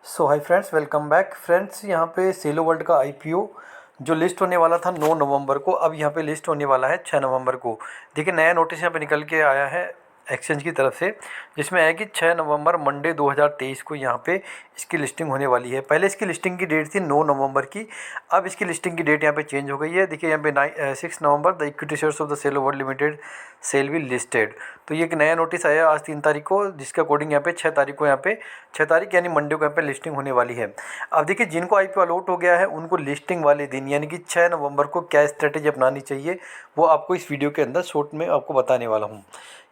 सो hi friends, welcome back friends. यहाँ पे Cello World का आईपीओ जो लिस्ट होने वाला था 9 नवंबर को, अब यहाँ पे लिस्ट होने वाला है 6 नवंबर को। देखिए नया नोटिस यहाँ पे निकल के आया है एक्सचेंज की तरफ से, जिसमें है कि 6 नवंबर मंडे 2023 को यहाँ पे इसकी लिस्टिंग होने वाली है। पहले इसकी लिस्टिंग की डेट थी 9 नवंबर की, अब इसकी लिस्टिंग की डेट यहाँ पे चेंज हो गई है। देखिए यहाँ पे 6 November the equity shares of the Cello World Limited shall be listed. तो ये एक नया नोटिस आया आज 3 तारीख को, जिसके अकॉर्डिंग यहाँ पे 6 तारीख को, यहाँ पे 6 तारीख यानी मंडे को यहाँ पे लिस्टिंग होने वाली है। अब देखिए जिनको आईपीओ अलॉट हो गया है उनको लिस्टिंग वाले दिन यानी कि 6 नवंबर को क्या स्ट्रेटेजी अपनानी चाहिए वो आपको इस वीडियो के अंदर शॉर्ट में आपको बताने वाला हूँ।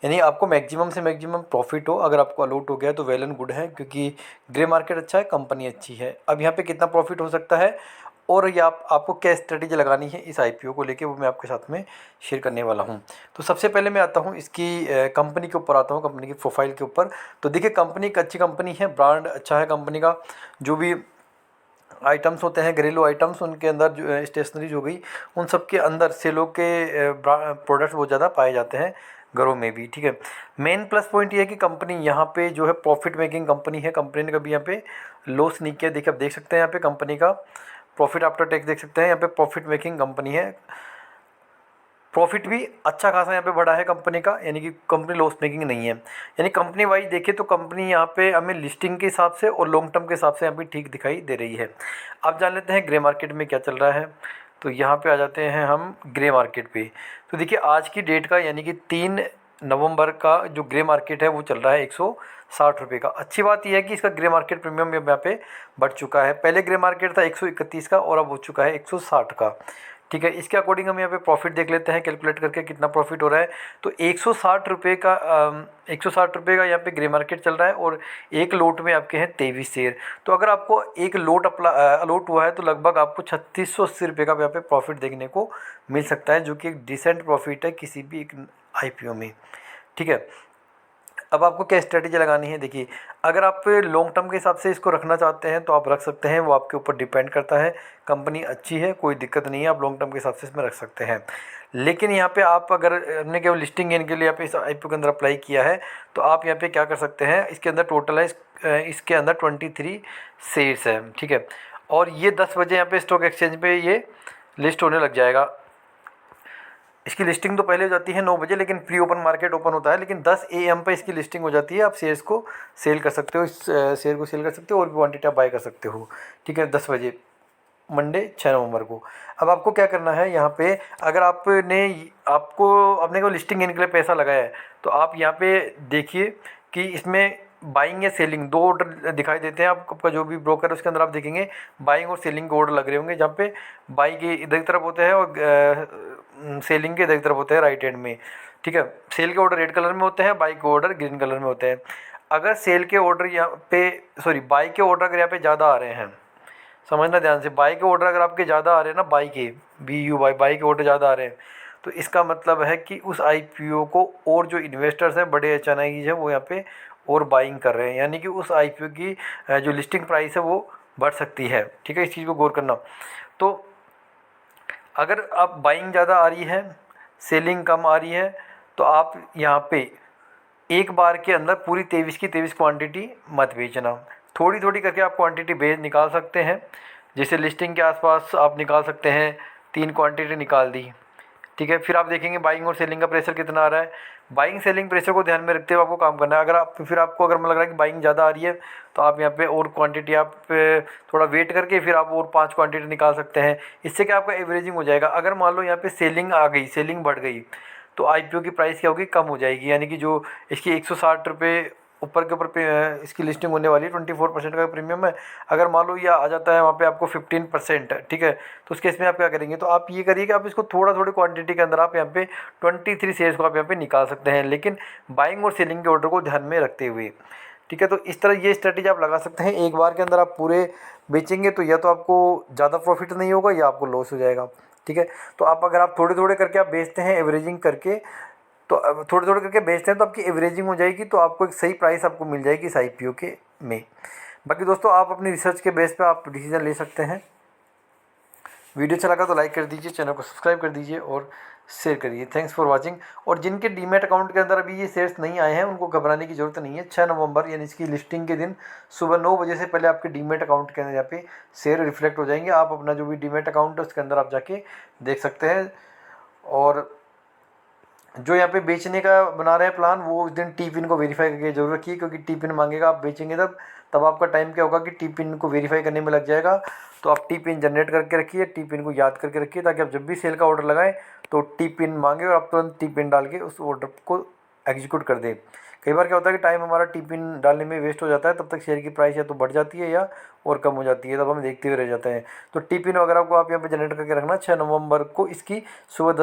यानी आपको मैक्सिमम से मैक्सिमम प्रॉफिट हो, अगर आपको अलॉट हो गया तो वेल एंड गुड है, क्योंकि ग्रे मार्केट अच्छा है, कंपनी अच्छी है। अब यहाँ पे कितना प्रॉफिट हो सकता है और ये आपको क्या स्ट्रेटेजी लगानी है इस आईपीओ को लेके, वो मैं आपके साथ में शेयर करने वाला हूँ। तो सबसे पहले मैं आता हूँ इसकी कंपनी के ऊपर आता हूँ, कंपनी की प्रोफाइल के ऊपर। तो देखिए कंपनी एक अच्छी कंपनी है, ब्रांड अच्छा है कंपनी का। जो भी आइटम्स होते हैं घरेलू आइटम्स, उनके अंदर जो स्टेशनरीज हो गई, उन सब के अंदर सेलो के प्रोडक्ट्स बहुत ज़्यादा पाए जाते हैं घरों में भी। ठीक है, मेन प्लस पॉइंट ये है कि कंपनी यहाँ पे जो है प्रॉफिट मेकिंग कंपनी है। कंपनी ने कभी यहाँ पे लॉस नहीं किया। देखिए आप देख सकते हैं यहाँ पे कंपनी का प्रॉफिट आफ्टर टैक्स देख सकते हैं, यहाँ पे प्रॉफिट मेकिंग कंपनी है। प्रॉफिट भी अच्छा खासा यहाँ पे बढ़ा है कंपनी का, यानी कि कंपनी लॉस मेकिंग नहीं है। यानी कंपनी वाइज देखें तो कंपनी यहाँ पे हमें लिस्टिंग के हिसाब से और लॉन्ग टर्म के हिसाब से यहाँ पे ठीक दिखाई दे रही है। अब जान लेते हैं ग्रे मार्केट में क्या चल रहा है। तो यहाँ पे आ जाते हैं हम ग्रे मार्केट पे। तो देखिए आज की डेट का यानी कि 3 नवंबर का जो ग्रे मार्केट है वो चल रहा है 160 रुपये का। अच्छी बात यह है कि इसका ग्रे मार्केट प्रीमियम यहाँ पे बढ़ चुका है। पहले ग्रे मार्केट था 131 का और अब हो चुका है 160 का। ठीक है, इसके अकॉर्डिंग हम यहाँ पे प्रॉफिट देख लेते हैं, कैलकुलेट करके कितना प्रॉफिट हो रहा है। तो 160 रुपये का 160 रुपये का यहाँ पे ग्रे मार्केट चल रहा है और एक लोट में आपके हैं 23 शेयर। तो अगर आपको एक लोट अलॉट हुआ है तो लगभग आपको 3680 रुपये का यहाँ पे प्रॉफिट देखने को मिल सकता है, जो कि एक डिसेंट प्रॉफिट है किसी भी एक आईपीओ में। ठीक है, अब आपको क्या स्ट्रेटेजी लगानी है। देखिए अगर आप लॉन्ग टर्म के हिसाब से इसको रखना चाहते हैं तो आप रख सकते हैं, वो आपके ऊपर डिपेंड करता है। कंपनी अच्छी है, कोई दिक्कत नहीं है, आप लॉन्ग टर्म के हिसाब से इसमें रख सकते हैं। लेकिन यहाँ पे आप अगर हमने केवल लिस्टिंग गेन के लिए यहाँ पे इस आईपीओ के अंदर अप्लाई किया है तो आप यहाँ पे क्या कर सकते हैं, इसके अंदर टोटल है इसके अंदर 23 शेयर्स है। ठीक है, और ये 10 बजे यहाँ पे स्टॉक एक्सचेंज पे ये लिस्ट होने लग जाएगा। इसकी लिस्टिंग तो पहले हो जाती है 9 बजे, लेकिन प्री ओपन मार्केट ओपन होता है, लेकिन 10 AM पे इसकी लिस्टिंग हो जाती है। आप शेयर्स को सेल कर सकते हो, इस शेयर को सेल कर सकते हो और भी क्वांटिटी आप बाय कर सकते हो। ठीक है, 10 बजे मंडे 6 नवंबर को। अब आपको क्या करना है यहाँ पे, अगर आपने को लिस्टिंग गेन के लिए पैसा लगाया है तो आप यहाँ पे देखिए कि इसमें बाइंग या सेलिंग दो ऑर्डर दिखाई देते हैं। आपका जो भी ब्रोकर है उसके अंदर आप देखेंगे बाइंग और सेलिंग के ऑर्डर लग रहे होंगे, जहाँ पे बाई के इधर की तरफ होते हैं और सेलिंग के इधर की तरफ होते हैं राइट हैंड में। ठीक है, सेल के ऑर्डर रेड कलर में होते हैं, बाई के ऑर्डर ग्रीन कलर में होते हैं। अगर सेल के ऑर्डर यहाँ पे बाई के ऑर्डर अगर यहाँ पे ज़्यादा आ रहे हैं, समझना ध्यान से, बाई के ऑर्डर अगर आपके ज़्यादा आ रहे हैं ना, बाई के ऑर्डर ज़्यादा आ रहे हैं, तो इसका मतलब है कि उस आईपीओ को और जो इन्वेस्टर्स हैं बड़े अचानक है वो यहाँ पे और बाइंग कर रहे हैं, यानी कि उस आईपीओ की जो लिस्टिंग प्राइस है वो बढ़ सकती है। ठीक है, इस चीज़ को गौर करना। तो अगर आप बाइंग ज़्यादा आ रही है, सेलिंग कम आ रही है, तो आप यहाँ पे एक बार के अंदर पूरी 23 की 23 क्वांटिटी मत बेचना। थोड़ी थोड़ी करके आप क्वांटिटी बेच निकाल सकते हैं। जैसे लिस्टिंग के आसपास आप निकाल सकते हैं, 3 क्वांटिटी निकाल दी। ठीक है, फिर आप देखेंगे बाइंग और सेलिंग का प्रेशर कितना आ रहा है। बाइंग सेलिंग प्रेशर को ध्यान में रखते हुए आपको काम करना है। आपको अगर लग रहा है कि बाइंग ज़्यादा आ रही है तो आप यहाँ पे और क्वांटिटी आप थोड़ा वेट करके फिर आप और 5 क्वांटिटी निकाल सकते हैं। इससे क्या आपका एवरेजिंग हो जाएगा। अगर मान लो यहाँ पे सेलिंग आ गई, सेलिंग बढ़ गई, तो आईपीओ की प्राइस क्या होगी, कम हो जाएगी। यानी कि जो इसकी 160 रुपये ऊपर के ऊपर पे इसकी लिस्टिंग होने वाली है, 24% का प्रीमियम है। अगर मान लो ये आ जाता है वहाँ पे आपको 15%, ठीक है, तो उस केस में आप क्या करेंगे, तो आप ये करिए कि आप इसको थोड़ा थोड़ी क्वांटिटी के अंदर आप यहाँ पे 23 शेयर्स को आप यहाँ पे निकाल सकते हैं, लेकिन बाइंग और सेलिंग के ऑर्डर को ध्यान में रखते हुए। ठीक है, तो इस तरह ये स्ट्रेटेजी आप लगा सकते हैं। एक बार के अंदर आप पूरे बेचेंगे तो या तो आपको ज़्यादा प्रॉफिट नहीं होगा या आपको लॉस हो जाएगा। ठीक है, तो अगर आप थोड़े थोड़े करके आप बेचते हैं एवरेजिंग करके, तो अब थोड़े थोड़े करके बेचते हैं तो आपकी एवरेजिंग हो जाएगी, तो आपको एक सही प्राइस आपको मिल जाएगी इस आईपीओ के में। बाकी दोस्तों आप अपनी रिसर्च के बेस पे आप डिसीजन ले सकते हैं। वीडियो अच्छा लगा तो लाइक कर दीजिए, चैनल को सब्सक्राइब कर दीजिए और शेयर करिए। Thanks for watching. और जिनके डीमैट अकाउंट के अंदर अभी ये शेयर्स नहीं आए हैं उनको घबराने की ज़रूरत नहीं है। 6 नवंबर यानी इसकी लिस्टिंग के दिन सुबह 9 बजे से पहले आपके डीमैट अकाउंट के अंदर यहाँ पे शेयर रिफ्लेक्ट हो जाएंगे। आप अपना जो भी डीमैट अकाउंट है उसके अंदर आप जाके देख सकते हैं। और जो यहाँ पे बेचने का बना रहे हैं प्लान, वो उस दिन टी पिन को वेरीफाई करके जरूर रखिए, क्योंकि टी पिन मांगेगा, आप बेचेंगे तब आपका टाइम क्या होगा कि टी पिन को वेरीफाई करने में लग जाएगा। तो आप टी पिन जनरेट करके रखिए, टी पिन को याद करके रखिए, ताकि आप जब भी सेल का ऑर्डर लगाएं तो टी पिन मांगे और आप तुरंत टी पिन डाल के उस ऑर्डर को एग्जीक्यूट कर दें। कई बार क्या होता है कि टाइम हमारा टी पिन डालने में वेस्ट हो जाता है, तब तक शेयर की प्राइस या तो बढ़ जाती है या और कम हो जाती है, तब हम देखते हुए रह जाते हैं। तो टी पिन वगैरह को आप यहाँ पे जनरेट करके रखना। 6 नवंबर को इसकी सुबह 10